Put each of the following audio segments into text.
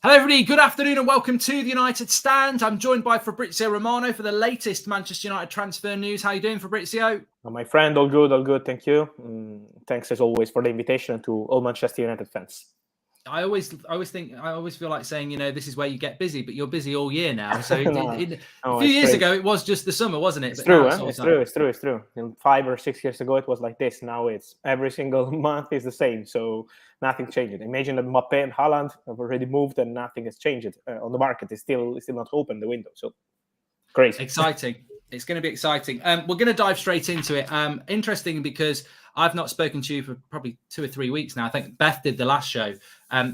Hello everybody, good afternoon and welcome to the United Stand. I'm joined by FABRIZIO Romano for the latest Manchester United transfer news. How are you doing, FABRIZIO? My friend, all good, thank you. Thanks as always for the invitation to all Manchester United fans. I always feel like saying, this is where you get busy, but you're busy all year now. So a few years ago, it was just the summer, wasn't it? It's true. It's true. And 5 or 6 years ago, it was like this. Now it's every single month is the same. So nothing changed. Imagine that Mbappe and Haaland have already moved and nothing has changed on the market. It's still not open, the window. So crazy. Exciting. It's going to be exciting. We're going to dive straight into it. Interesting because I've not spoken to you for probably 2 or 3 weeks now. I think Beth did the last show.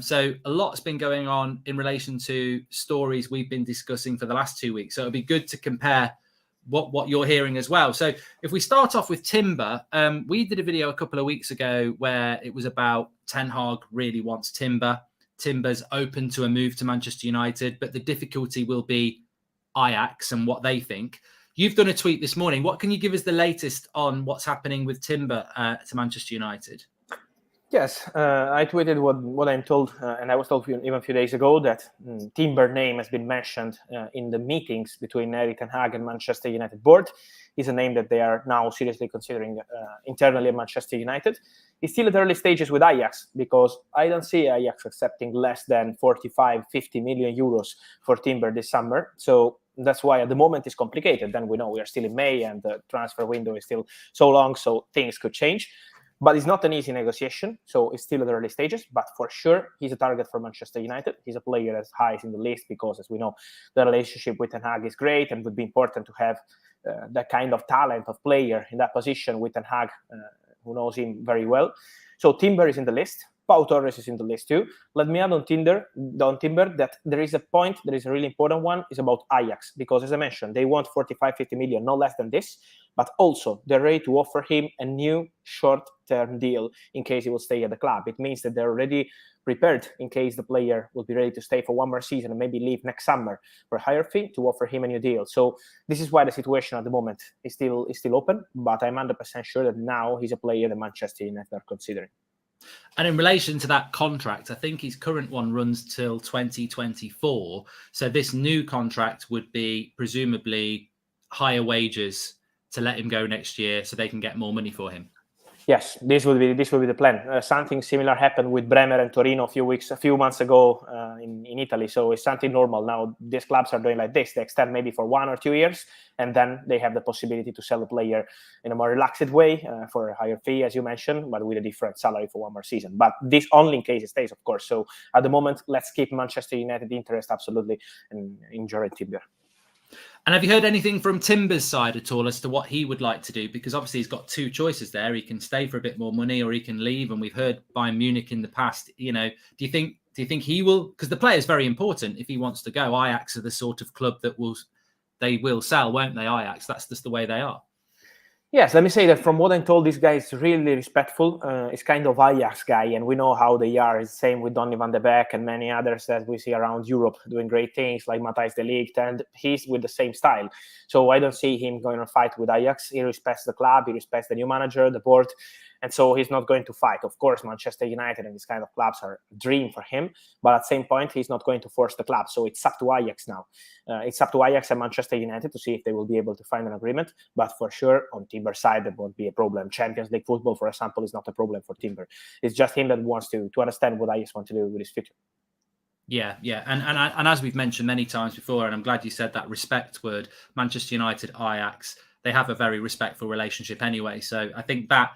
So a lot's been going on in relation to stories we've been discussing for the last 2 weeks. So it'll be good to compare what you're hearing as well. So if we start off with Timber, we did a video a couple of weeks ago where it was about Ten Hag really wants Timber. Timber's open to a move to Manchester United, but the difficulty will be Ajax and what they think. You've done a tweet this morning. What can you give us the latest on what's happening with Timber to Manchester United? Yes, I tweeted what I'm told, and I was told even a few days ago that Timber name has been mentioned in the meetings between Erik Ten Hag and Manchester United board. It's a name that they are now seriously considering internally at Manchester United. It's still at early stages with Ajax because I don't see Ajax accepting less than 45, 50 million euros for Timber this summer. So that's why at the moment it's complicated. Then we know we are still in May and the transfer window is still so long, so things could change. But it's not an easy negotiation, so it's still at the early stages. But for sure, he's a target for Manchester United. He's a player as high in the list because, as we know, the relationship with Ten Hag is great and would be important to have that kind of talent of player in that position with Ten Hag, who knows him very well. So Timber is in the list. Pau Torres is in the list too. Let me add on Timber that there is a point, there is a really important one, is about Ajax. Because as I mentioned, they want 45, 50 million, no less than this. But also, they're ready to offer him a new short-term deal in case he will stay at the club. It means that they're already prepared in case the player will be ready to stay for one more season and maybe leave next summer for a higher fee to offer him a new deal. So this is why the situation at the moment is still open. But I'm 100% sure that now he's a player that Manchester United are considering. And in relation to that contract, I think his current one runs till 2024. So this new contract would be presumably higher wages to let him go next year so they can get more money for him. Yes, this will be the plan. Something similar happened with Bremer and Torino a few months ago in Italy. So it's something normal. Now these clubs are doing like this. They extend maybe for 1 or 2 years, and then they have the possibility to sell the player in a more relaxed way for a higher fee, as you mentioned, but with a different salary for one more season. But this only in case it stays, of course. So at the moment, let's keep Manchester United interest absolutely and enjoy Timber. And have you heard anything from Timber's side at all as to what he would like to do? Because obviously he's got 2 choices there. He can stay for a bit more money or he can leave. And we've heard Bayern Munich in the past, do you think he will? Because the player is very important if he wants to go. Ajax are the sort of club that they will sell, won't they, Ajax? That's just the way they are. Yes, let me say that from what I'm told, this guy is really respectful. He's kind of Ajax guy, and we know how they are. It's the same with Donny van de Beek and many others that we see around Europe doing great things, like Matthijs de Ligt, and he's with the same style. So I don't see him going to fight with Ajax. He respects the club, he respects the new manager, the board, and so he's not going to fight. Of course, Manchester United and these kind of clubs are a dream for him, but at the same point, he's not going to force the club. So it's up to Ajax now. It's up to Ajax and Manchester United to see if they will be able to find an agreement. But for sure, on Timber's side, that won't be a problem. Champions League football, for example, is not a problem for Timber. It's just him that wants to understand what Ajax want to do with his future. Yeah. And as we've mentioned many times before, and I'm glad you said that respect word, Manchester United, Ajax, they have a very respectful relationship anyway. So I think that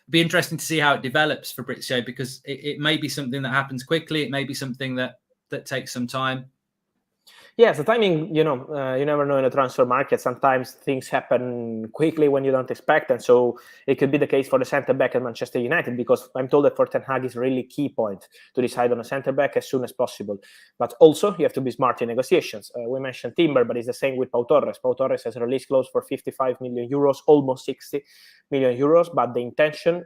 be interesting to see how it develops for FABRIZIO, because it may be something that happens quickly. It may be something that takes some time. Yes, the timing, you never know in a transfer market. Sometimes things happen quickly when you don't expect. And so it could be the case for the centre-back at Manchester United, because I'm told that for Ten Hag is a really key point to decide on a centre-back as soon as possible. But also, you have to be smart in negotiations. We mentioned Timber, but it's the same with Pau Torres. Pau Torres has a release clause for 55 million euros, almost 60 million euros. But the intention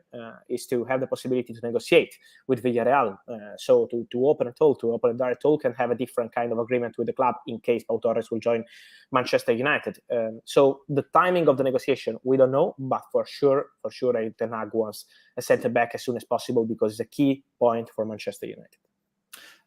is to have the possibility to negotiate with Villarreal. So to open a direct talk and have a different kind of agreement with the club in case Pau Torres will join Manchester United. So the timing of the negotiation, we don't know, but for sure, Ten Hag wants a centre-back as soon as possible because it's a key point for Manchester United.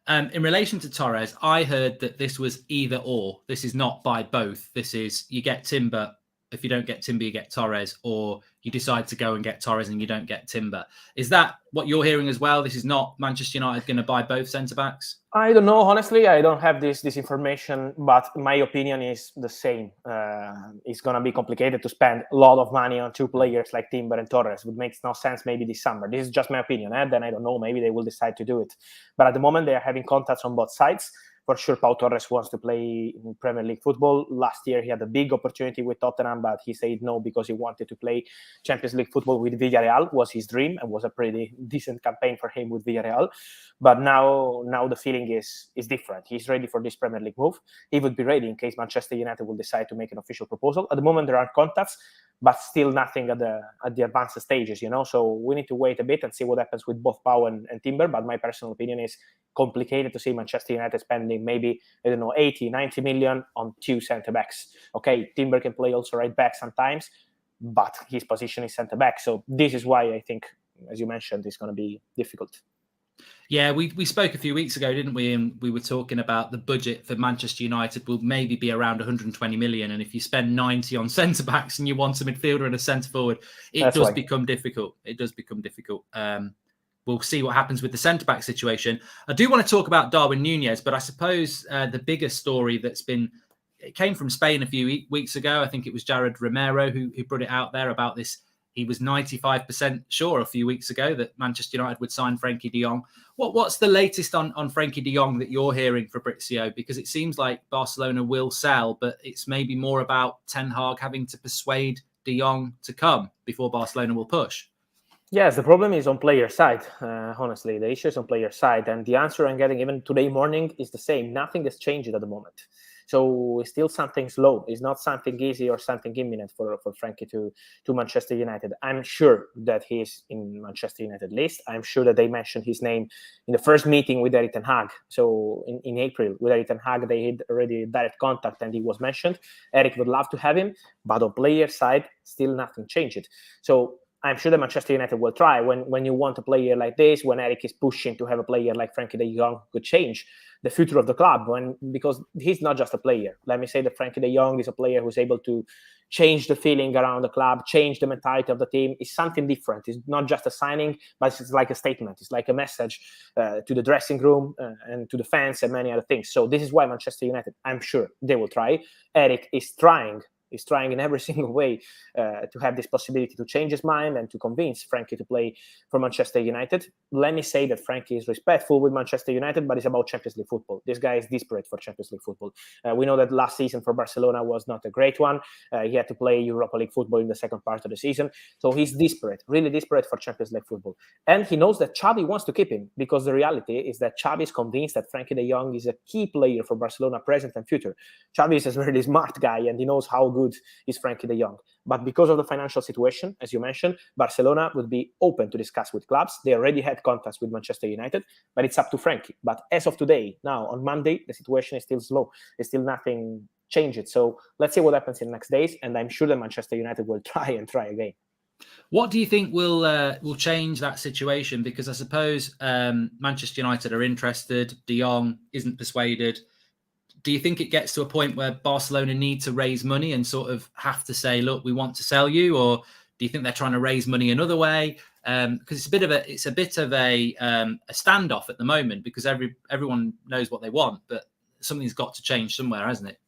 In relation to Torres, I heard that this was either or. This is not by both. This is you get Timber. If you don't get Timber, you get Torres, or you decide to go and get Torres and you don't get Timber. Is that what you're hearing as well? This is not Manchester United going to buy both centre-backs? I don't know, honestly. I don't have this information, but my opinion is the same. It's going to be complicated to spend a lot of money on two players like Timber and Torres. It makes no sense maybe this summer. This is just my opinion. Then I don't know. Maybe they will decide to do it. But at the moment, they are having contacts on both sides. For sure, Pau Torres wants to play in Premier League football. Last year, he had a big opportunity with Tottenham, but he said no because he wanted to play Champions League football with Villarreal. Was his dream and was a pretty decent campaign for him with Villarreal. But now the feeling is different. He's ready for this Premier League move. He would be ready in case Manchester United will decide to make an official proposal. At the moment, there are contacts, but still nothing at the advanced stages, So we need to wait a bit and see what happens with both Pau and Timber. But my personal opinion is complicated to see Manchester United spending maybe, 80, 90 million on two centre-backs. Okay, Timber can play also right back sometimes, but his position is centre-back. So this is why I think, as you mentioned, it's going to be difficult. Yeah, we spoke a few weeks ago, didn't we? And we were talking about the budget for Manchester United will maybe be around 120 million. And if you spend 90 on centre-backs and you want a midfielder and a centre-forward, it does become difficult. It does become difficult. We'll see what happens with the centre-back situation. I do want to talk about Darwin Nunez, but I suppose the bigger story it came from Spain a few weeks ago. I think it was Jared Romero who brought it out there about this. He was 95% sure a few weeks ago that Manchester United would sign Frenkie de Jong. What's the latest on Frenkie de Jong that you're hearing, Fabrizio? Because it seems like Barcelona will sell, but it's maybe more about Ten Hag having to persuade de Jong to come before Barcelona will push. Yes, the problem is on player side, honestly. The issue is on player side. And the answer I'm getting even today morning is the same. Nothing has changed at the moment. So it's still something slow. It's not something easy or something imminent for Frenkie to Manchester United. I'm sure that he's in Manchester United list. I'm sure that they mentioned his name in the first meeting with Erik ten Hag. So in April, with Erik ten Hag, they had already direct contact and he was mentioned. Erik would love to have him, but on player side, still nothing changed. So I'm sure that Manchester United will try. When you want a player like this, when Erik is pushing to have a player like Frenkie de Jong could change the future of the club, because he's not just a player. Let me say that Frenkie de Jong is a player who's able to change the feeling around the club, change the mentality of the team. It's something different. It's not just a signing, but it's like a statement. It's like a message to the dressing room and to the fans and many other things. So this is why Manchester United, I'm sure they will try. Erik is trying in every single way to have this possibility to change his mind and to convince Frenkie to play for Manchester United. Let me say that Frenkie is respectful with Manchester United, but it's about Champions League football. This guy is desperate for Champions League football. We know that last season for Barcelona was not a great one. He had to play Europa League football in the second part of the season. So he's desperate, really desperate for Champions League football. And he knows that Xavi wants to keep him, because the reality is that Xavi is convinced that Frenkie de Jong is a key player for Barcelona present and future. Xavi is a really smart guy and he knows how good is Frenkie de Jong. But because of the financial situation, as you mentioned, Barcelona would be open to discuss with clubs. They already had contacts with Manchester United, but it's up to Frenkie. But as of today, now on Monday, the situation is still slow. There's still nothing changed. So let's see what happens in the next days. And I'm sure that Manchester United will try again. What do you think will change that situation? Because I suppose Manchester United are interested. De Jong isn't persuaded. Do you think it gets to a point where Barcelona need to raise money and sort of have to say, look, we want to sell you? Or do you think they're trying to raise money another way? Because it's a bit of a standoff at the moment, because everyone knows what they want, but something's got to change somewhere, hasn't it?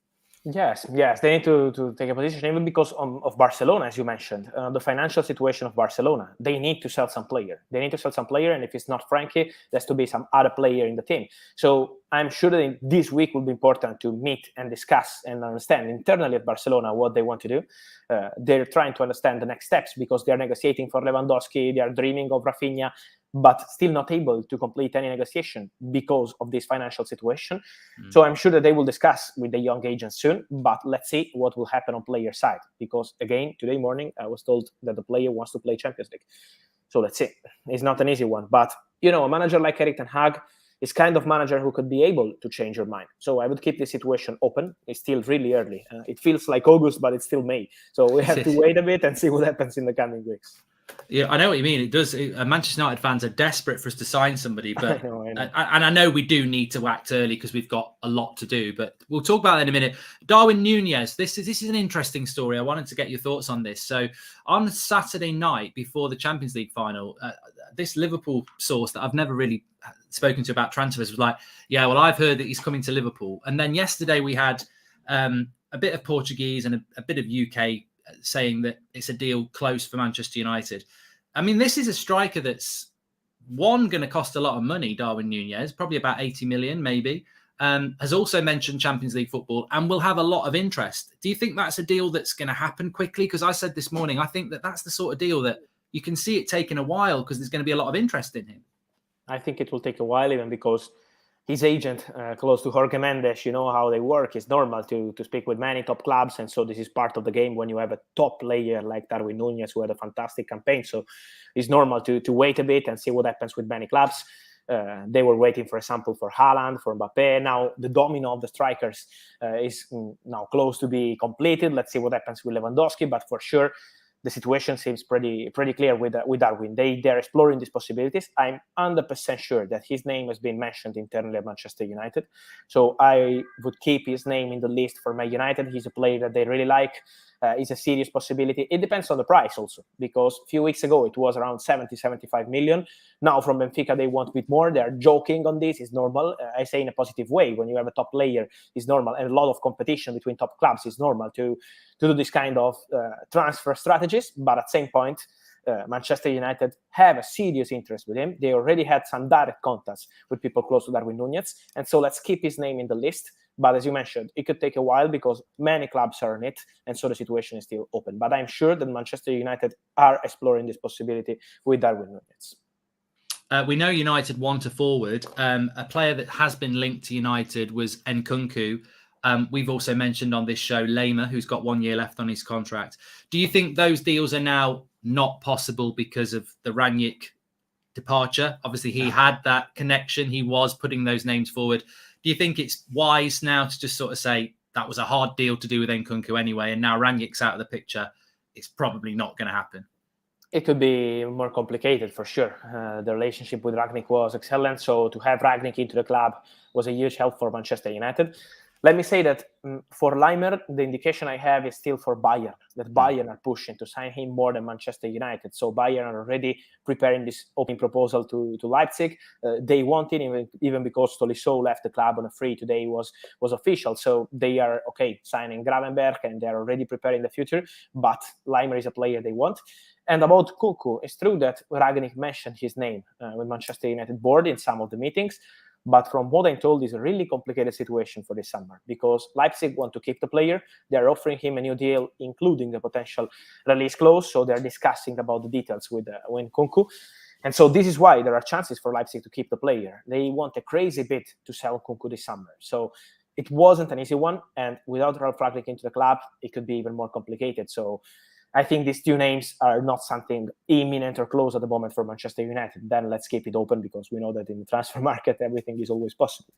Yes, they need to take a position, even because of Barcelona, as you mentioned, the financial situation of Barcelona. They need to sell some player. And if it's not Frenkie, there's to be some other player in the team. So I'm sure that this week will be important to meet and discuss and understand internally at Barcelona what they want to do. They're trying to understand the next steps, because they're negotiating for Lewandowski, they are dreaming of Rafinha, but still not able to complete any negotiation because of this financial situation. So I'm sure that they will discuss with the young agents soon, but let's see what will happen on player side. Because again, today morning, I was told that the player wants to play Champions League. So let's see. It's not an easy one, but a manager like Erik ten Hag is kind of manager who could be able to change your mind. So I would keep the situation open. It's still really early. It feels like August, but it's still May. So we have to wait a bit and see what happens in the coming weeks. Yeah, I know what you mean. It does. Manchester United fans are desperate for us to sign somebody, but I know. and I know we do need to act early because we've got a lot to do. But we'll talk about that in a minute. Darwin Nunez. This is an interesting story. I wanted to get your thoughts on this. So on Saturday night before the Champions League final, this Liverpool source that I've never really spoken to about transfers was like, yeah, well, I've heard that he's coming to Liverpool. And then yesterday we had a bit of Portuguese and a bit of UK saying that it's a deal close for Manchester United. I mean, this is a striker that's going to cost a lot of money, Darwin Nunez, probably about 80 million, maybe. Has also mentioned Champions League football and will have a lot of interest. Do you think that's a deal that's going to happen quickly? Because I said this morning, I think that that's the sort of deal that you can see it taking a while because there's going to be a lot of interest in him. I think it will take a while, even because his agent, close to Jorge Mendes, you know how they work. It's normal to speak with many top clubs. And so this is part of the game when you have a top player like Darwin Nunez, who had a fantastic campaign. So it's normal to wait a bit and see what happens with many clubs. They were waiting, for example, for Haaland, for Mbappe. Now the domino of the strikers is now close to be completed. Let's see what happens with Lewandowski. But for sure, the situation seems pretty clear with Darwin. They're exploring these possibilities. I'm 100% sure that his name has been mentioned internally at Manchester United. So I would keep his name in the list for Man United. He's a player that they really like. It's a serious possibility. It depends on the price also, because a few weeks ago it was around 75 million. Now from Benfica they want a bit more. They're joking on this. It's normal. I say in a positive way. When you have a top player, it's normal, and a lot of competition between top clubs, it's normal to do this kind of transfer strategies. But at the same point, Manchester United have a serious interest with him. They already had some direct contacts with people close to Darwin Nunez, and so let's keep his name in the list. But as you mentioned, it could take a while because many clubs are in it, and so the situation is still open. But I'm sure that Manchester United are exploring this possibility with Darwin Nunez. We know United want a forward. A player that has been linked to United was Nkunku. We've also mentioned on this show Lema, who's got 1 year left on his contract. Do you think those deals are now not possible because of the Rangnick departure? Obviously, he had that connection. He was putting those names forward. Do you think it's wise now to just sort of say that was a hard deal to do with Nkunku anyway, and now Rangnick's out of the picture? It's probably not going to happen. It could be more complicated for sure. The relationship with Rangnick was excellent. So to have Rangnick into the club was a huge help for Manchester United. Let me say that for Laimer, the indication I have is still for Bayern, that Bayern are pushing to sign him more than Manchester United. So Bayern are already preparing this open proposal to Leipzig. They want it, even because Tolisso left the club on a free today was official. So they are, signing Gravenberch, and they're already preparing the future. But Laimer is a player they want. And about Nkunku, it's true that Rangnick mentioned his name with Manchester United board in some of the meetings. But from what I'm told, it's a really complicated situation for this summer because Leipzig want to keep the player. They're offering him a new deal, including a potential release clause. So they're discussing about the details with Nkunku. And so this is why there are chances for Leipzig to keep the player. They want a crazy bid to sell Nkunku this summer. So it wasn't an easy one. And without Ralf Rangnick into the club, it could be even more complicated. So I think these two names are not something imminent or close at the moment for Manchester United. Then let's keep it open because we know that in the transfer market, everything is always possible.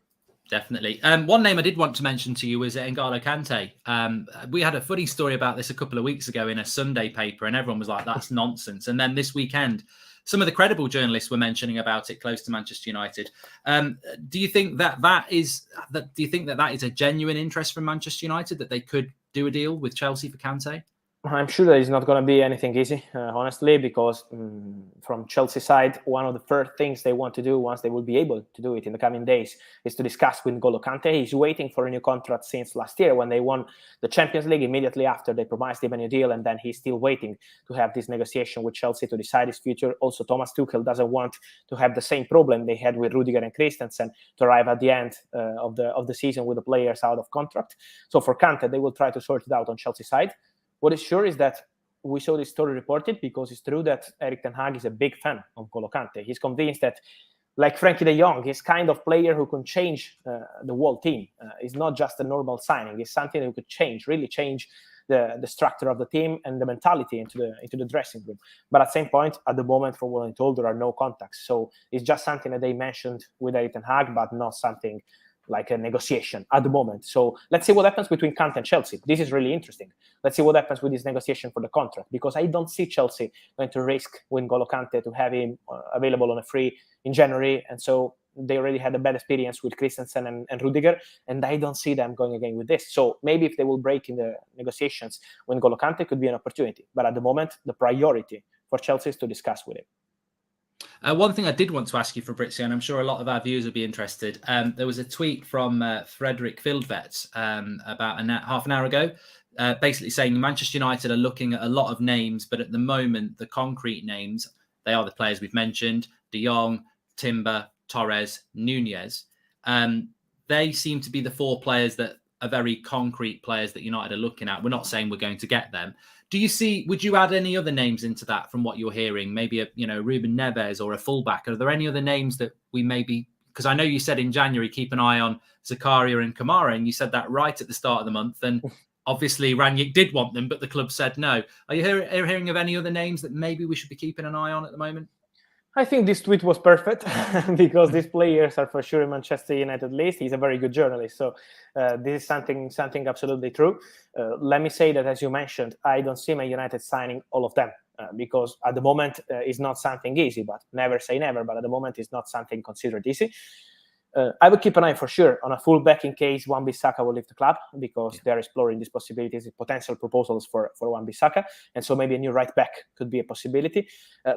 Definitely. One name I did want to mention to you was N'Golo Kante. We had a funny story about this a couple of weeks ago in a Sunday paper, and everyone was like, that's nonsense. And then this weekend, some of the credible journalists were mentioning about it close to Manchester United. Do you think that is a genuine interest from Manchester United, that they could do a deal with Chelsea for Kante? I'm sure that it's not going to be anything easy, honestly, because from Chelsea side, one of the first things they want to do once they will be able to do it in the coming days is to discuss with N'Golo Kante. He's waiting for a new contract since last year when they won the Champions League. Immediately after, they promised him a new deal, and then he's still waiting to have this negotiation with Chelsea to decide his future. Also, Thomas Tuchel doesn't want to have the same problem they had with Rudiger and Christensen to arrive at the end of the season with the players out of contract. So for Kante, they will try to sort it out on Chelsea side. What is sure is that we saw this story reported because it's true that Erik ten Hag is a big fan of N'Golo Kante. He's convinced that, like Frankie de Jong, he's kind of player who can change the whole team. It's not just a normal signing. It's something that could really change the structure of the team and the mentality into the dressing room. But at the same point, at the moment, from what I'm told, there are no contacts. So it's just something that they mentioned with Erik ten Hag, but not something like a negotiation at the moment. So let's see what happens between Kante and Chelsea. This is really interesting. Let's see what happens with this negotiation for the contract, because I don't see Chelsea going to risk with N'Golo Kante to have him available on a free in January. And so they already had a bad experience with Christensen and Rudiger, and I don't see them going again with this. So maybe if they will break in the negotiations when N'Golo Kante, could be an opportunity. But at the moment, the priority for Chelsea is to discuss with him. One thing I did want to ask you, Fabrizio, and I'm sure a lot of our viewers will be interested. There was a tweet from Frederick Fieldvet about half an hour ago, basically saying Manchester United are looking at a lot of names, but at the moment, the concrete names, they are the players we've mentioned: De Jong, Timber, Torres, Nunez. They seem to be the 4 players that are very concrete players that United are looking at. We're not saying we're going to get them. Would you add any other names into that from what you're hearing? Maybe Ruben Neves or a fullback? Are there any other names that we maybe, because I know you said in January, keep an eye on Zakaria and Kamara, and you said that right at the start of the month. And obviously Rangnick did want them, but the club said no. Are you hearing of any other names that maybe we should be keeping an eye on at the moment? I think this tweet was perfect because these players are for sure in Manchester United list. He's a very good journalist. So this is something absolutely true. Let me say that, as you mentioned, I don't see Man United signing all of them because at the moment it's not something easy, but never say never. But at the moment it's not something considered easy. I would keep an eye for sure on a fullback in case Wan-Bissaka will leave the club, because they're exploring these possibilities, potential proposals for Wan-Bissaka, and so maybe a new right back could be a possibility.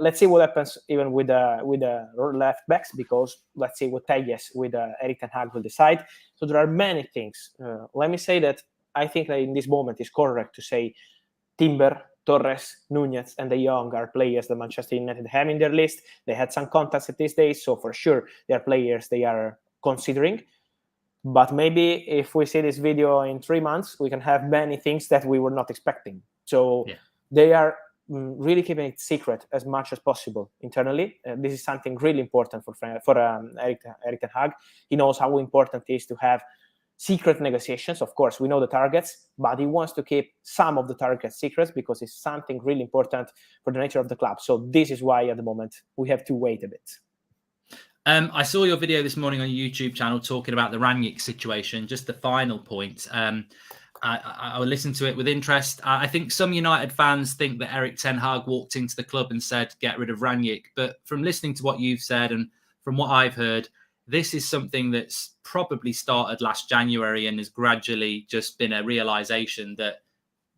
Let's see what happens even with the left backs, because let's see what Tejes with Erik ten Hag will decide. So there are many things. Let me say that I think that in this moment it's correct to say Timber, Torres, Nunez, and De Jong are players that Manchester United have in their list. They had some contacts at these days, so for sure they are players they are considering. But maybe if we see this video in 3 months, we can have many things that we were not expecting. So they are really keeping it secret as much as possible internally. This is something really important for Erik ten Hag. He knows how important it is to have secret negotiations. Of course, we know the targets, but he wants to keep some of the targets secrets because it's something really important for the nature of the club. So this is why at the moment we have to wait a bit. I saw your video this morning on your YouTube channel talking about the Rangnick situation. Just the final point. I listened to it with interest. I think some United fans think that Erik ten Hag walked into the club and said, get rid of Rangnick. But from listening to what you've said and from what I've heard, this is something that's probably started last January and has gradually just been a realization that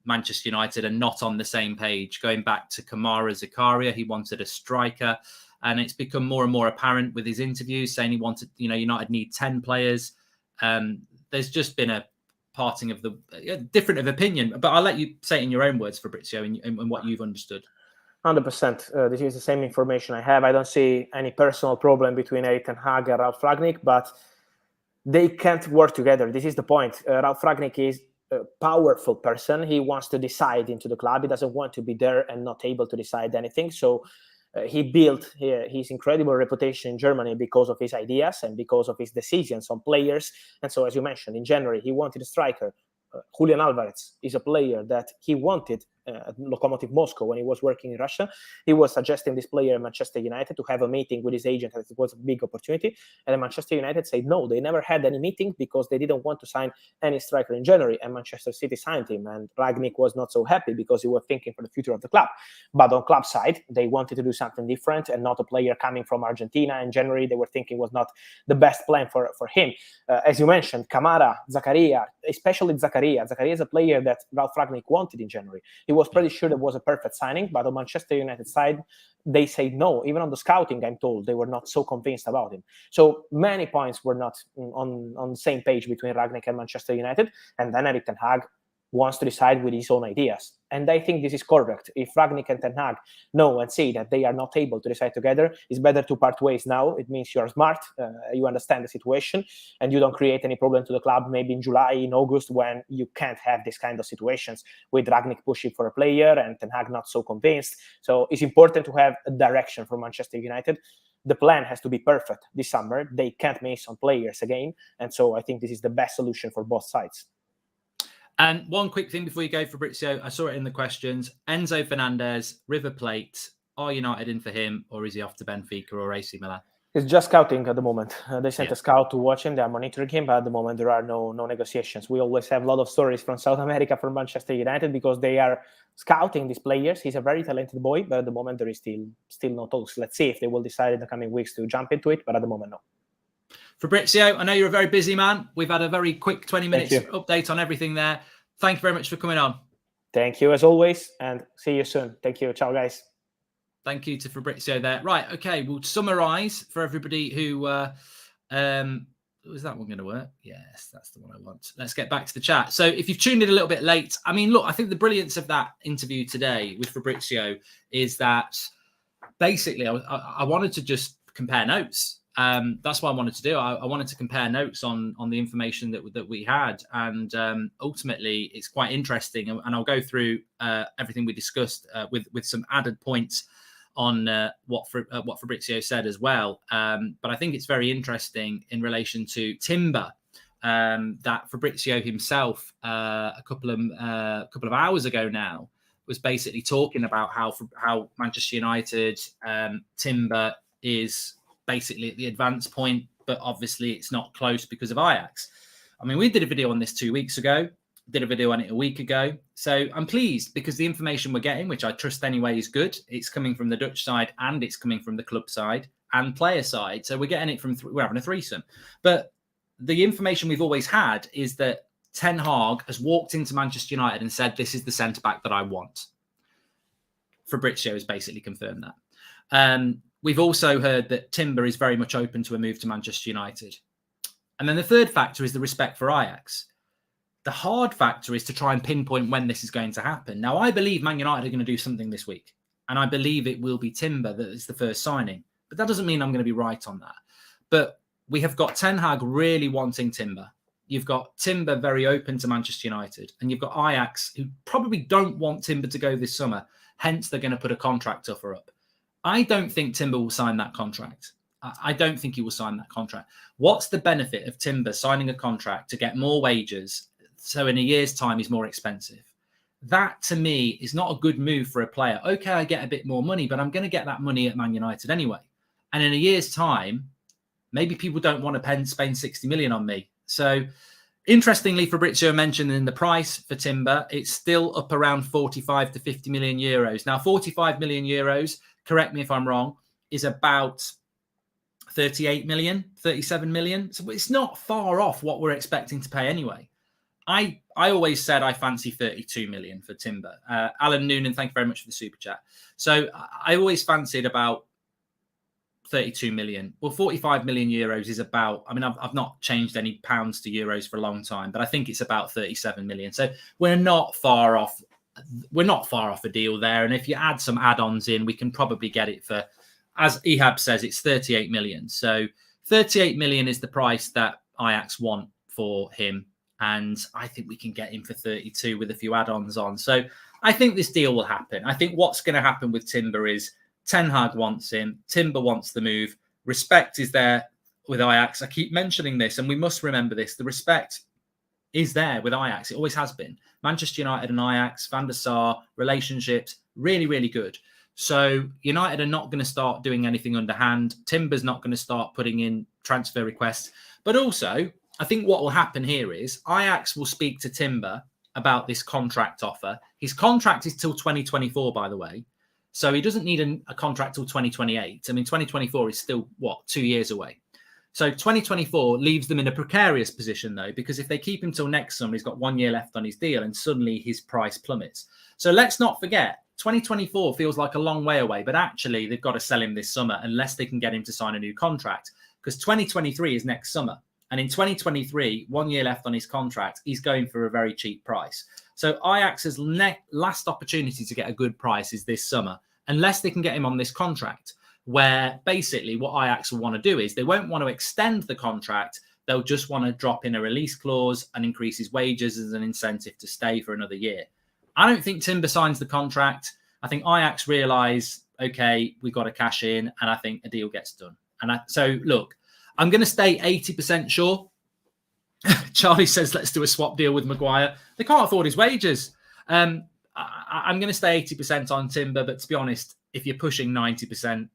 Manchester United are not on the same page. Going back to Kamara Zakaria, he wanted a striker. And it's become more and more apparent with his interviews saying he wanted, United need 10 players. There's just been a parting of the different of opinion. But I'll let you say it in your own words, Fabrizio, and what you've understood. 100%. This is the same information I have. I don't see any personal problem between Erik ten Hag and Ralf Rangnick, but they can't work together. This is the point. Ralf Rangnick is a powerful person. He wants to decide into the club. He doesn't want to be there and not able to decide anything. So he built his incredible reputation in Germany because of his ideas and because of his decisions on players. And so, as you mentioned, in January, he wanted a striker. Julian Alvarez is a player that he wanted at Lokomotiv Moscow when he was working in Russia. He was suggesting this player in Manchester United to have a meeting with his agent, as it was a big opportunity. And Manchester United said no, they never had any meeting because they didn't want to sign any striker in January. And Manchester City signed him. And Rangnick was not so happy because he was thinking for the future of the club. But on club side, they wanted to do something different and not a player coming from Argentina in January. They were thinking was not the best plan for him. As you mentioned, Kamara, Zakaria, especially Zakaria. Zakaria is a player that Ralf Rangnick wanted in January. He was pretty sure that was a perfect signing, but on Manchester United side, they said no. Even on the scouting, I'm told they were not so convinced about him. So many points were not on the same page between Rangnick and Manchester United. And then Erik ten Hag wants to decide with his own ideas. And I think this is correct. If Rangnick and ten Hag know and see that they are not able to decide together, it's better to part ways now. It means you're smart, you understand the situation, and you don't create any problem to the club maybe in July, in August, when you can't have this kind of situations with Rangnick pushing for a player and ten Hag not so convinced. So it's important to have a direction for Manchester United. The plan has to be perfect this summer. They can't miss on players again. And so I think this is the best solution for both sides. And one quick thing before you go, Fabrizio, I saw it in the questions. Enzo Fernandez, River Plate, are United in for him, or is he off to Benfica or AC Milan? He's just scouting at the moment. They sent a scout to watch him. They are monitoring him, but at the moment there are no negotiations. We always have a lot of stories from South America, from Manchester United, because they are scouting these players. He's a very talented boy, but at the moment there is still no talks. Let's see if they will decide in the coming weeks to jump into it, but at the moment, no. Fabrizio, I know you're a very busy man. We've had a very quick 20 minutes update on everything there. Thank you very much for coming on. Thank you as always, and see you soon. Thank you. Ciao, guys. Thank you to Fabrizio there. Right, okay, we'll summarise for everybody who... was that one going to work? Yes, that's the one I want. Let's get back to the chat. So if you've tuned in a little bit late, I mean, look, I think the brilliance of that interview today with Fabrizio is that basically I wanted to just compare notes. That's what I wanted to do. I wanted to compare notes on the information that we had. And ultimately, it's quite interesting. And I'll go through everything we discussed with some added points on what Fabrizio said as well. But I think it's very interesting in relation to Timber that Fabrizio himself a couple of hours ago now was basically talking about how Manchester United Timber is basically at the advance point, but obviously it's not close because of Ajax. I mean, we did a video on this 2 weeks ago, did a video on it a week ago. So I'm pleased because the information we're getting, which I trust anyway, is good. It's coming from the Dutch side and it's coming from the club side and player side. So we're getting it from, we're having a threesome. But the information we've always had is that Ten Hag has walked into Manchester United and said, this is the centre-back that I want. Fabrizio has basically confirmed that. We've also heard that Timber is very much open to a move to Manchester United. And then the third factor is the respect for Ajax. The hard factor is to try and pinpoint when this is going to happen. Now, I believe Man United are going to do something this week. And I believe it will be Timber that is the first signing. But that doesn't mean I'm going to be right on that. But we have got Ten Hag really wanting Timber. You've got Timber very open to Manchester United. And you've got Ajax who probably don't want Timber to go this summer. Hence, they're going to put a contract offer up. I don't think Timber will sign that contract. I don't think he will sign that contract. What's the benefit of Timber signing a contract to get more wages so in a year's time he's more expensive? That, to me, is not a good move for a player. Okay, I get a bit more money, but I'm going to get that money at Man United anyway. And in a year's time, maybe people don't want to spend 60 million on me. So, interestingly, Fabrizio mentioned in the price for Timber, it's still up around 45 to 50 million euros. Now, 45 million euros, correct me if I'm wrong, is about 38 million, 37 million. So it's not far off what we're expecting to pay anyway. I always said I fancy 32 million for Timber. Alan Noonan, thank you very much for the super chat. So I always fancied about 32 million. Well, 45 million euros is about, I mean, I've not changed any pounds to euros for a long time, but I think it's about 37 million. So we're not far off. We're not far off a deal there. And if you add some add-ons in, we can probably get it for, as Ehab says, it's 38 million. So 38 million is the price that Ajax want for him. And I think we can get him for 32 with a few add-ons on. So I think this deal will happen. I think what's going to happen with Timber is Ten Hag wants him. Timber wants the move. Respect is there with Ajax. I keep mentioning this, and we must remember this. The respect is there with Ajax. It always has been. Manchester United and Ajax, Van der Sar, relationships, really, really good. So United are not going to start doing anything underhand. Timber's not going to start putting in transfer requests. But also, I think what will happen here is Ajax will speak to Timber about this contract offer. His contract is till 2024, by the way. So he doesn't need a contract till 2028. I mean, 2024 is still, 2 years away. So 2024 leaves them in a precarious position, though, because if they keep him till next summer, he's got 1 year left on his deal and suddenly his price plummets. So let's not forget, 2024 feels like a long way away, but actually they've got to sell him this summer unless they can get him to sign a new contract, because 2023 is next summer. And in 2023, 1 year left on his contract, he's going for a very cheap price. So Ajax's last opportunity to get a good price is this summer, unless they can get him on this contract, where basically what Ajax will want to do is they won't want to extend the contract. They'll just want to drop in a release clause and increase his wages as an incentive to stay for another year. I don't think Timber signs the contract. I think Ajax realise, okay, we've got to cash in, and I think a deal gets done. So, look, I'm going to stay 80% sure. Charlie says, let's do a swap deal with Maguire. They can't afford his wages. I'm going to stay 80% on Timber, but to be honest, if you're pushing 90%,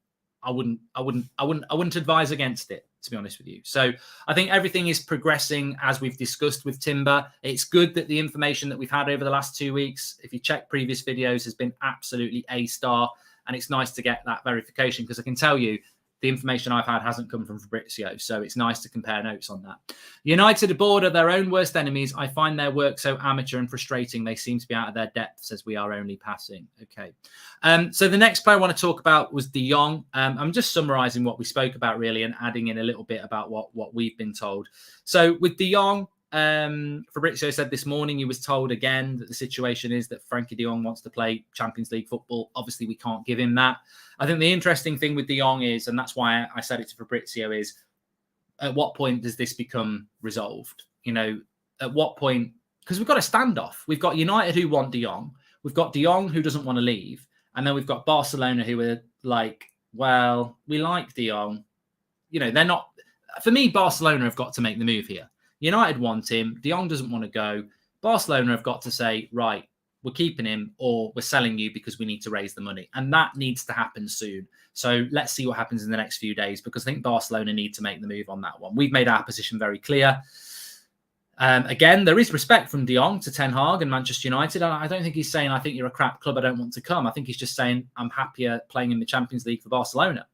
I wouldn't advise against it, to be honest with you. So I think everything is progressing as we've discussed with Timber. It's good that the information that we've had over the last 2 weeks, if you check previous videos, has been absolutely A-star. And it's nice to get that verification, because I can tell you the information I've had hasn't come from Fabrizio. So it's nice to compare notes on that. United aboard are their own worst enemies. I find their work so amateur and frustrating. They seem to be out of their depths as we are only passing. Okay. So the next player I want to talk about was De Jong. I'm just summarizing what we spoke about really and adding in a little bit about what we've been told. So with De Jong, Fabrizio said this morning he was told again that the situation is that Frankie De Jong wants to play Champions League football. Obviously, we can't give him that. I think the interesting thing with De Jong is, and that's why I said it to Fabrizio, is at what point does this become resolved? You know, at what point? Because we've got a standoff. We've got United who want De Jong. We've got De Jong who doesn't want to leave. And then we've got Barcelona who are like, well, we like De Jong. You know, they're not... For me, Barcelona have got to make the move here. United want him. De Jong doesn't want to go. Barcelona have got to say, right, we're keeping him or we're selling you because we need to raise the money. And that needs to happen soon. So let's see what happens in the next few days, because I think Barcelona need to make the move on that one. We've made our position very clear. Again, there is respect from De Jong to Ten Hag and Manchester United. I don't think he's saying, I think you're a crap club, I don't want to come. I think he's just saying, I'm happier playing in the Champions League for Barcelona.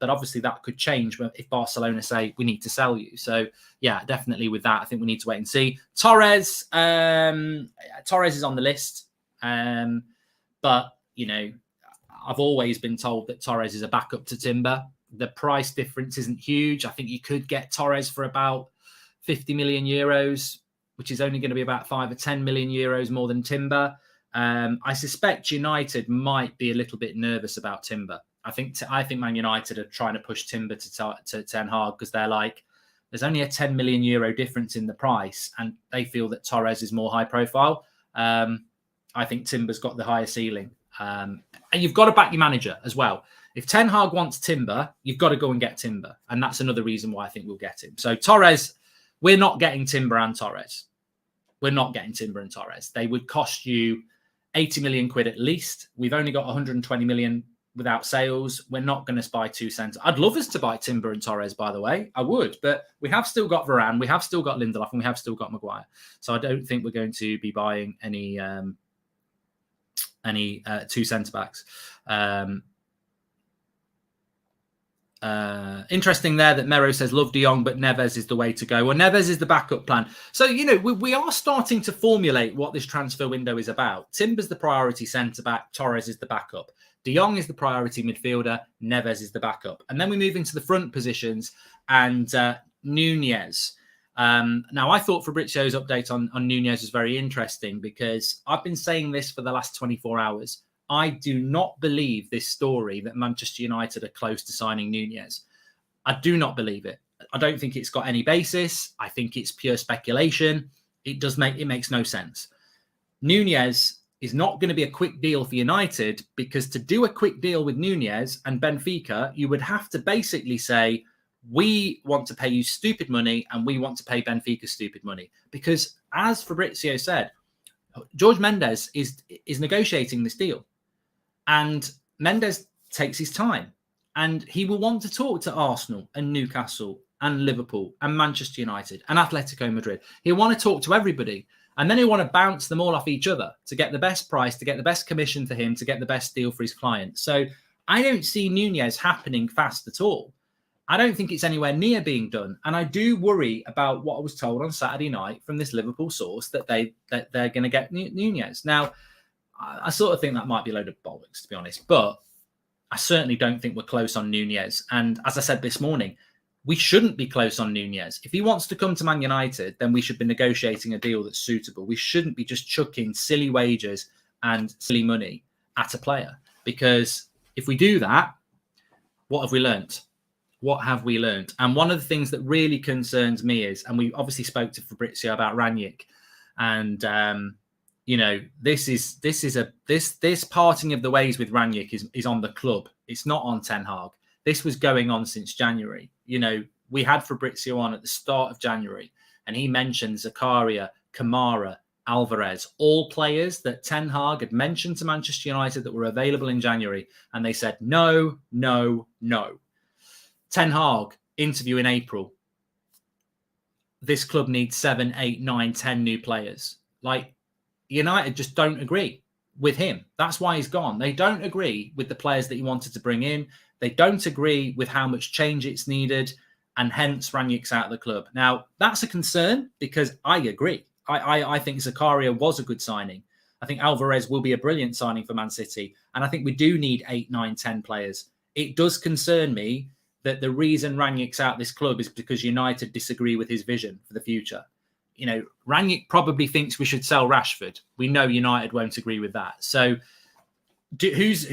But obviously that could change if Barcelona say we need to sell you. So yeah, definitely with that, I think we need to wait and see. Torres is on the list. But, you know, I've always been told that Torres is a backup to Timber. The price difference isn't huge. I think you could get Torres for about 50 million euros, which is only going to be about 5 or 10 million euros more than Timber. I suspect United might be a little bit nervous about Timber. I think Man United are trying to push Timber to Ten Hag because they're like, there's only a 10 million euro difference in the price, and they feel that Torres is more high profile. I think Timber's got the higher ceiling. And you've got to back your manager as well. If Ten Hag wants Timber, you've got to go and get Timber. And that's another reason why I think we'll get him. So Torres, we're not getting Timber and Torres. We're not getting Timber and Torres. They would cost you 80 million quid at least. We've only got 120 million without sales. We're not going to buy 2 centres. I'd love us to buy Timber and Torres, by the way. I would, but we have still got Varane, we have still got Lindelof, and we have still got Maguire. So I don't think we're going to be buying any 2 centre-backs. Interesting there that Mero says, love De Jong, but Neves is the way to go. Well, Neves is the backup plan. So, you know, we are starting to formulate what this transfer window is about. Timber's the priority centre-back. Torres is the backup. De Jong is the priority midfielder. Neves is the backup. And then we move into the front positions and Nunez. Now, I thought Fabrizio's update on Nunez was very interesting, because I've been saying this for the last 24 hours. I do not believe this story that Manchester United are close to signing Nunez. I do not believe it. I don't think it's got any basis. I think it's pure speculation. It makes no sense. Nunez is not going to be a quick deal for United, because to do a quick deal with Nunez and Benfica, you would have to basically say, we want to pay you stupid money and we want to pay Benfica stupid money. Because as Fabrizio said, Jorge Mendes is negotiating this deal. And Mendes takes his time, and he will want to talk to Arsenal and Newcastle and Liverpool and Manchester United and Atletico Madrid. He'll want to talk to everybody, and then he'll want to bounce them all off each other to get the best price, to get the best commission for him, to get the best deal for his client. So I don't see Nunez happening fast at all. I don't think it's anywhere near being done. And I do worry about what I was told on Saturday night from this Liverpool source, that they're going to get Nunez. Now, I sort of think that might be a load of bollocks, to be honest. But I certainly don't think we're close on Nunez. And as I said this morning, we shouldn't be close on Nunez. If he wants to come to Man United, then we should be negotiating a deal that's suitable. We shouldn't be just chucking silly wages and silly money at a player. Because if we do that, what have we learnt? What have we learnt? And one of the things that really concerns me is, and we obviously spoke to Fabrizio about Rangnick, and you know, this parting of the ways with Rangnick is on the club. It's not on Ten Hag. This was going on since January. You know, we had Fabrizio on at the start of January, and he mentioned Zakaria, Kamara, Alvarez, all players that Ten Hag had mentioned to Manchester United that were available in January. And they said, no, no, no. Ten Hag, interview in April. This club needs 7, 8, 9, 10 new players. Like, United just don't agree with him. That's why he's gone. They don't agree with the players that he wanted to bring in. They don't agree with how much change it's needed. And hence Rangnick's out of the club. Now, that's a concern because I agree. I think Zakaria was a good signing. I think Alvarez will be a brilliant signing for Man City. And I think we do need 8, 9, 10 players. It does concern me that the reason Rangnick's out this club is because United disagree with his vision for the future. You know, Rangnick probably thinks we should sell Rashford. We know United won't agree with that. So whose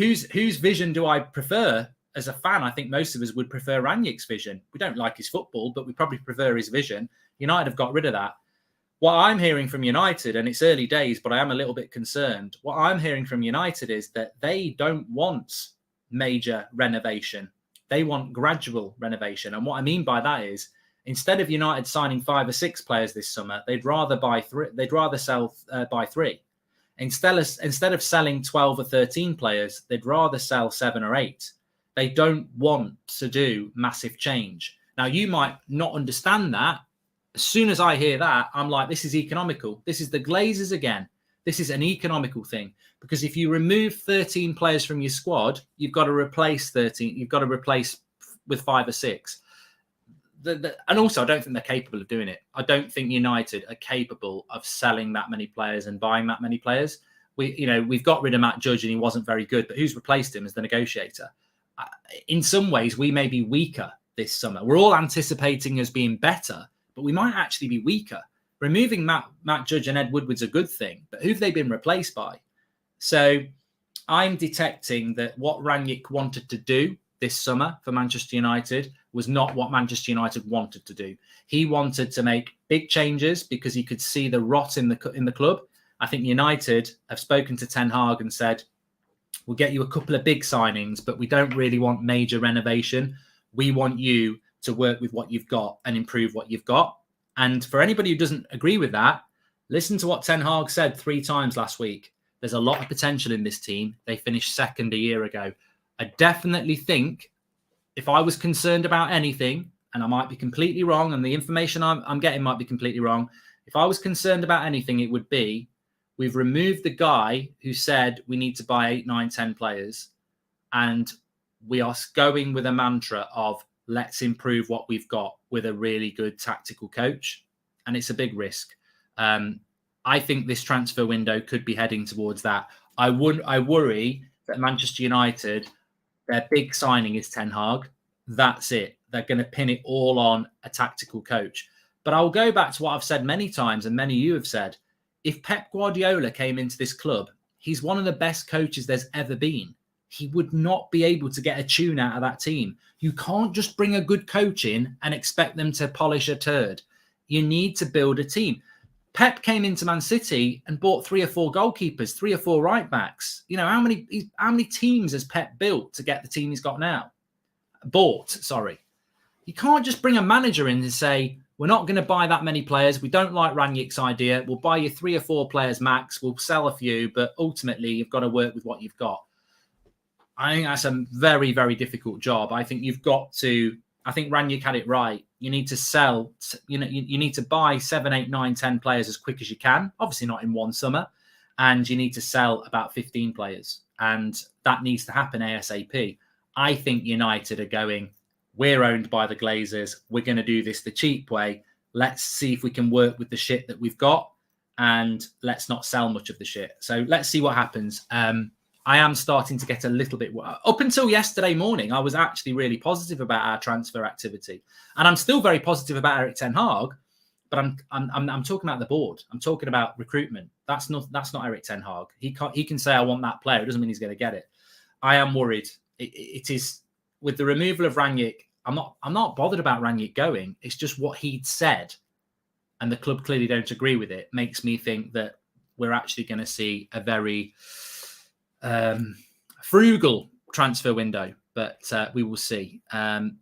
vision do I prefer? As a fan, I think most of us would prefer Rangnick's vision. We don't like his football, but we probably prefer his vision. United have got rid of that. What I'm hearing from United, and it's early days, but I am a little bit concerned. What I'm hearing from United is that they don't want major renovation. They want gradual renovation. And what I mean by that is, instead of United signing 5 or 6 players this summer, they'd rather buy 3. They'd rather buy 3. Instead of selling 12 or 13 players, they'd rather sell 7 or 8. They don't want to do massive change. Now, you might not understand that. As soon as I hear that, I'm like, this is economical. This is the Glazers again. This is an economical thing. Because if you remove 13 players from your squad, you've got to replace 13. You've got to replace with 5 or 6. And also, I don't think they're capable of doing it. I don't think United are capable of selling that many players and buying that many players. We've got rid of Matt Judge and he wasn't very good, but who's replaced him as the negotiator? In some ways, we may be weaker this summer. We're all anticipating us being better, but we might actually be weaker. Removing Matt Judge and Ed Woodward's a good thing, but who've they been replaced by? So I'm detecting that what Rangnick wanted to do this summer for Manchester United was not what Manchester United wanted to do. He wanted to make big changes because he could see the rot in the club. I think United have spoken to Ten Hag and said, we'll get you a couple of big signings, but we don't really want major renovation. We want you to work with what you've got and improve what you've got. And for anybody who doesn't agree with that, listen to what Ten Hag said 3 times last week. There's a lot of potential in this team. They finished second a year ago. I definitely think if I was concerned about anything, and I might be completely wrong, and the information I'm getting might be completely wrong. If I was concerned about anything, it would be we've removed the guy who said we need to buy 8, 9, 10 players. And we are going with a mantra of let's improve what we've got with a really good tactical coach. And it's a big risk. I think this transfer window could be heading towards that. I worry that Manchester United, their big signing is Ten Hag. That's it. They're going to pin it all on a tactical coach. But I'll go back to what I've said many times, and many of you have said. If Pep Guardiola came into this club, he's one of the best coaches there's ever been. He would not be able to get a tune out of that team. You can't just bring a good coach in and expect them to polish a turd. You need to build a team. Pep came into Man City and bought 3 or 4 goalkeepers, 3 or 4 right backs. You know, how many teams has Pep built to get the team he's got now? Sorry. You can't just bring a manager in and say, we're not going to buy that many players. We don't like Rangnick's idea. We'll buy you 3 or 4 players max. We'll sell a few, but ultimately you've got to work with what you've got. I think that's a very, very difficult job. I think Rangnick had it right. You need to sell, you need to buy 7, 8, 9, 10 players as quick as you can. Obviously not in one summer. And you need to sell about 15 players. And that needs to happen ASAP. I think United are going, we're owned by the Glazers. We're going to do this the cheap way. Let's see if we can work with the shit that we've got. And let's not sell much of the shit. So let's see what happens. I am starting to get a little bit... Up until yesterday morning, I was actually really positive about our transfer activity. And I'm still very positive about Erik Ten Hag, but I'm talking about the board. I'm talking about recruitment. That's not Erik Ten Hag. He can say, I want that player. It doesn't mean he's going to get it. I am worried. It is... With the removal of Rangnick, I'm not bothered about Rangnick going. It's just what he'd said. And the club clearly don't agree with it. Makes me think that we're actually going to see a very... frugal transfer window, but we will see. I'm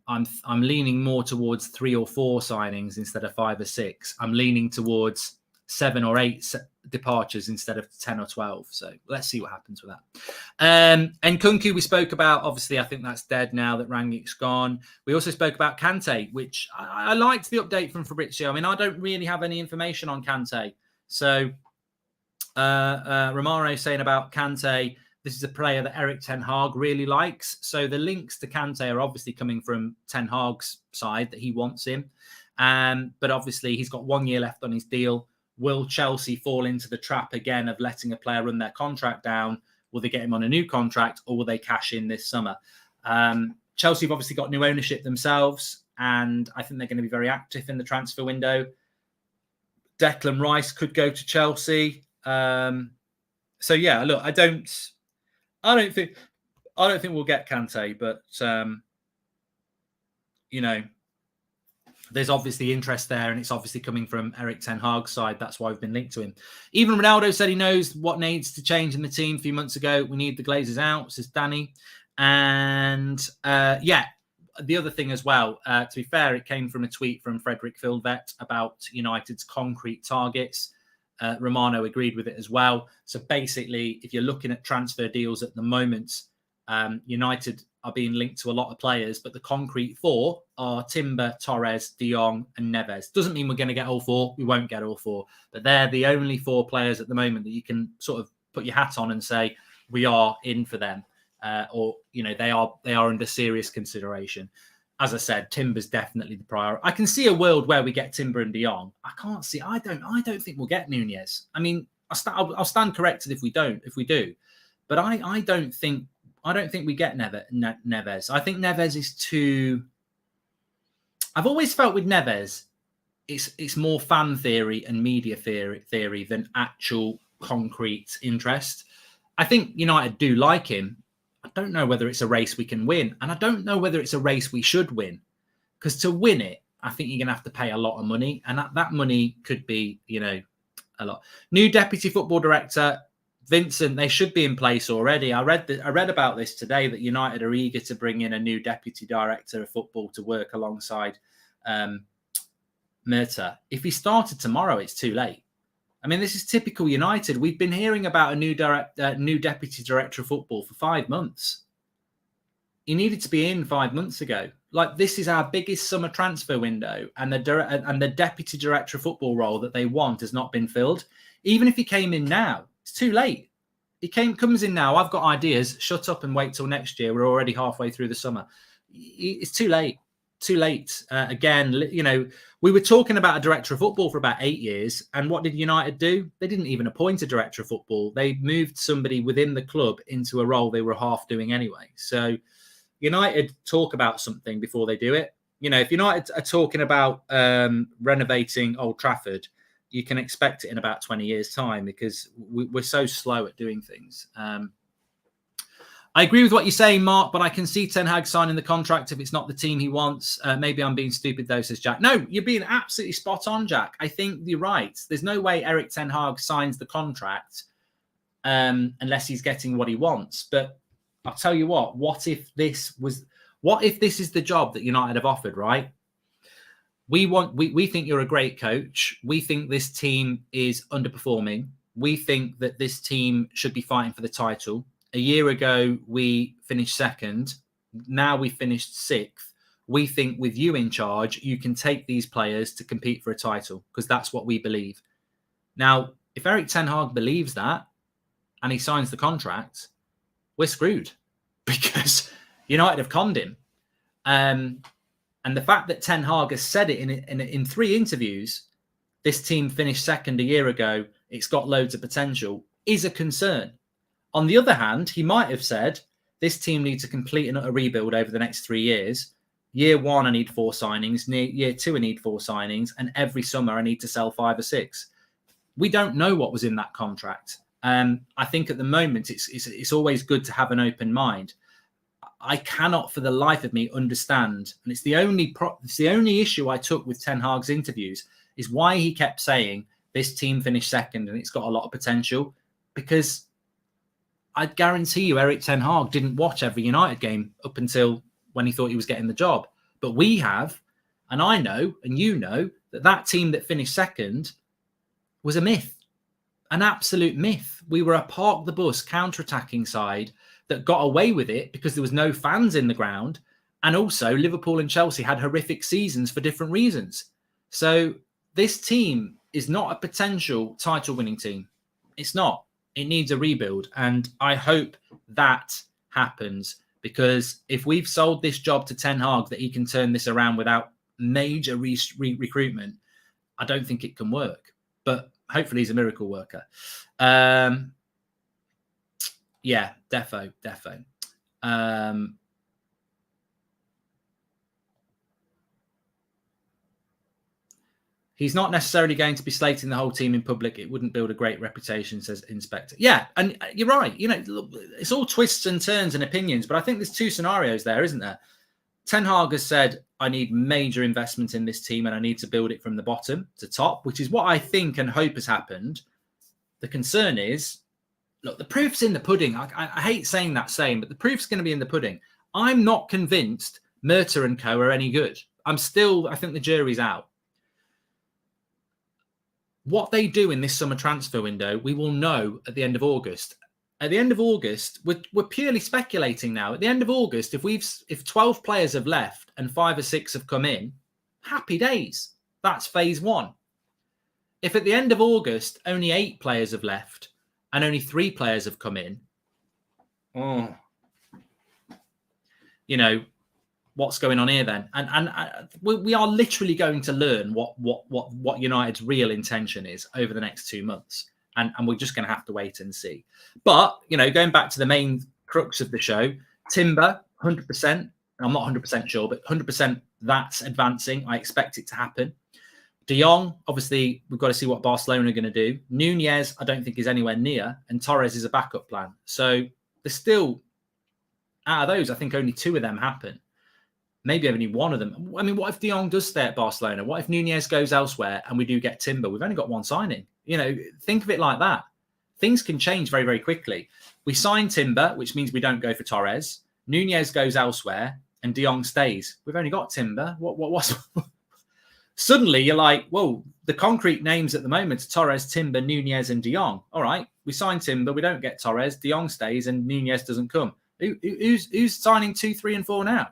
leaning more towards 3 or 4 signings instead of 5 or 6. I'm leaning towards 7 or 8 departures instead of 10 or 12. So let's see what happens with that. And Nkunku, we spoke about. Obviously, I think that's dead now that Rangnick's gone. We also spoke about Kante, which I liked the update from Fabrizio. I mean, I don't really have any information on Kante. So Romano saying about Kante, this is a player that Erik Ten Hag really likes. So the links to Kante are obviously coming from Ten Hag's side that he wants him. But obviously, he's got 1 year left on his deal. Will Chelsea fall into the trap again of letting a player run their contract down? Will they get him on a new contract, or will they cash in this summer? Chelsea have obviously got new ownership themselves, and I think they're going to be very active in the transfer window. Declan Rice could go to Chelsea. So yeah, look, I don't think we'll get Kante, but you know, there's obviously interest there, and it's obviously coming from Erik Ten Hag's side. That's why we've been linked to him. Even Ronaldo said he knows what needs to change in the team a few months ago. We need the Glazers out, says Danny. And yeah, the other thing as well, to be fair, it came from a tweet from Frederick Fieldvet about United's concrete targets. Romano agreed with it as well. So basically, if you're looking at transfer deals at the moment, United are being linked to a lot of players, but the concrete 4 are Timber, Torres, De Jong, and Neves. Doesn't mean we're going to get all 4. We won't get all 4, but they're the only 4 players at the moment that you can sort of put your hat on and say we are in for them, or they are under serious consideration. As I said, Timber's definitely the priority. I can see a world where we get Timber and De Jong. I can't see. I don't think we'll get Nunez. I mean, I'll stand corrected if we do, but I don't think we get Neves. I think Neves is too. I've always felt with Neves, it's more fan theory and media theory than actual concrete interest. I think United do like him. I don't know whether it's a race we can win, and I don't know whether it's a race we should win. Because to win it, I think you're going to have to pay a lot of money, and that money could be, a lot. New deputy football director. Vincent, they should be in place already. I read about this today, that United are eager to bring in a new deputy director of football to work alongside Murta. If he started tomorrow, it's too late. I mean, this is typical United. We've been hearing about a new deputy director of football for 5 months. He needed to be in 5 months ago. Like, this is our biggest summer transfer window, and the deputy director of football role that they want has not been filled. Even if he came in now, it's too late. He comes in now. I've got ideas. Shut up and wait till next year. We're already halfway through the summer. It's too late. Too late. Again, we were talking about a director of football for about 8 years. And what did United do? They didn't even appoint a director of football. They moved somebody within the club into a role they were half doing anyway. So United talk about something before they do it. If United are talking about renovating Old Trafford, you can expect it in about 20 years' time, because we're so slow at doing things. I agree with what you're saying, Mark, but I can see Ten Hag signing the contract if it's not the team he wants. Maybe I'm being stupid, though, says Jack. No, you're being absolutely spot on, Jack. I think you're right. There's no way Erik Ten Hag signs the contract unless he's getting what he wants. But I'll tell you what if this is the job that United have offered, right? We think you're a great coach. We think this team is underperforming. We think that this team should be fighting for the title. A year ago, we finished 2nd. Now we finished 6th. We think with you in charge, you can take these players to compete for a title, because that's what we believe. Now, if Erik Ten Hag believes that and he signs the contract, we're screwed, because United have conned him. And the fact that Ten Hag has said it in 3 interviews, this team finished 2nd a year ago, it's got loads of potential, is a concern. On the other hand, he might have said, this team needs to complete a rebuild over the next 3 years. Year 1, I need 4 signings. Year 2, I need 4 signings. And every summer, I need to sell 5 or 6. We don't know what was in that contract. I think at the moment, it's always good to have an open mind. I cannot for the life of me understand, and it's the only issue I took with Ten Hag's interviews, is why he kept saying this team finished 2nd and it's got a lot of potential, because I guarantee you Erik Ten Hag didn't watch every United game up until when he thought he was getting the job. But we have, and I know, and you know, that team that finished 2nd was a myth. an absolute myth. We were a park the bus counter-attacking side that got away with it because there was no fans in the ground. And also Liverpool and Chelsea had horrific seasons for different reasons. So this team is not a potential title-winning team. It's not. It needs a rebuild. And I hope that happens, because if we've sold this job to Ten Hag that he can turn this around without major recruitment, I don't think it can work. But hopefully he's a miracle worker. Yeah, defo. He's not necessarily going to be slating the whole team in public. It wouldn't build a great reputation, says Inspector. Yeah, and you're right. You know, it's all twists and turns and opinions, but I think there's two scenarios there, isn't there? Ten Hag has said, I need major investment in this team and I need to build it from the bottom to top, which is what I think and hope has happened. The concern is, look, the proof's in the pudding. I hate saying that saying, but the proof's going to be in the pudding. I'm not convinced Murta and co are any good. I think the jury's out. What they do in this summer transfer window, we will know at the end of August. At the end of August, we're purely speculating now. At the end of August, if 12 players have left and 5 or 6 have come in, happy days. That's phase 1. If at the end of August, only 8 players have left and only 3 players have come in, you know, what's going on here then? And we are literally going to learn what United's real intention is over the next 2 months. And we're just going to have to wait and see. But, you know, going back to the main crux of the show, Timber, 100%. I'm not 100% sure, but 100% that's advancing. I expect it to happen. De Jong, obviously, we've got to see what Barcelona are going to do. Nunez, I don't think is anywhere near. And Torres is a backup plan. So there's still, out of those, I think only 2 of them happen. Maybe only 1 of them. I mean, what if De Jong does stay at Barcelona? What if Nunez goes elsewhere and we do get Timber? We've only got 1 signing. You know, think of it like that. Things can change very, very quickly. We sign Timber, which means we don't go for Torres. Nunez goes elsewhere and De Jong stays. We've only got Timber. What's... Suddenly you're like, whoa, the concrete names at the moment are Torres, Timber, Nunez and De Jong. All right, we sign Timber, we don't get Torres, De Jong stays and Nunez doesn't come. Who's signing 2, 3 and 4 now?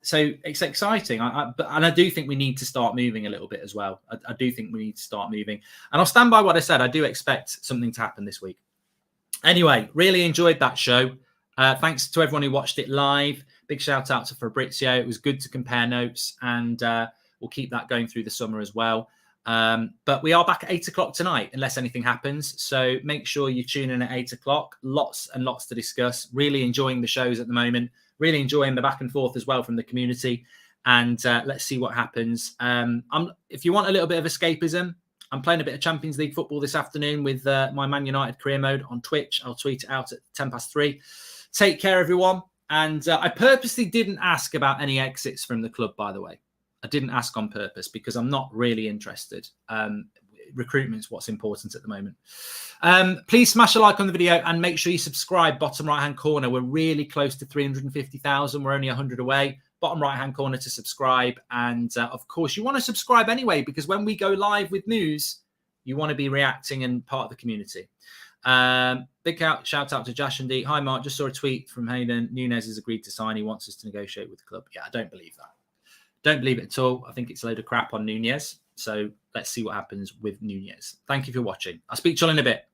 So it's exciting. And I do think we need to start moving a little bit as well. I do think we need to start moving. And I'll stand by what I said. I do expect something to happen this week. Anyway, really enjoyed that show. Thanks to everyone who watched it live. Big shout out to Fabrizio. It was good to compare notes. And we'll keep that going through the summer as well. But we are back at 8 o'clock tonight, unless anything happens. So make sure you tune in at 8 o'clock. Lots and lots to discuss. Really enjoying the shows at the moment. Really enjoying the back and forth as well from the community. And let's see what happens. If you want a little bit of escapism, I'm playing a bit of Champions League football this afternoon with my Man United career mode on Twitch. I'll tweet it out at 3:10. Take care, everyone. And I purposely didn't ask about any exits from the club, by the way. I didn't ask on purpose because I'm not really interested. Recruitment's what's important at the moment. Please smash a like on the video and make sure you subscribe. Bottom right hand corner, we're really close to 350,000. We're only 100 away. Bottom right hand corner to subscribe. And of course you want to subscribe anyway, because when we go live with news, you want to be reacting and part of the community. Big shout out to Josh and D. Hi Mark, just saw a tweet from Hayden. Nunez has agreed to sign. He wants us to negotiate with the club. Yeah, I don't believe that. Don't believe it at all. I think it's a load of crap on Nunez. So let's see what happens with Nunez. Thank you for watching. I'll speak to you all in a bit.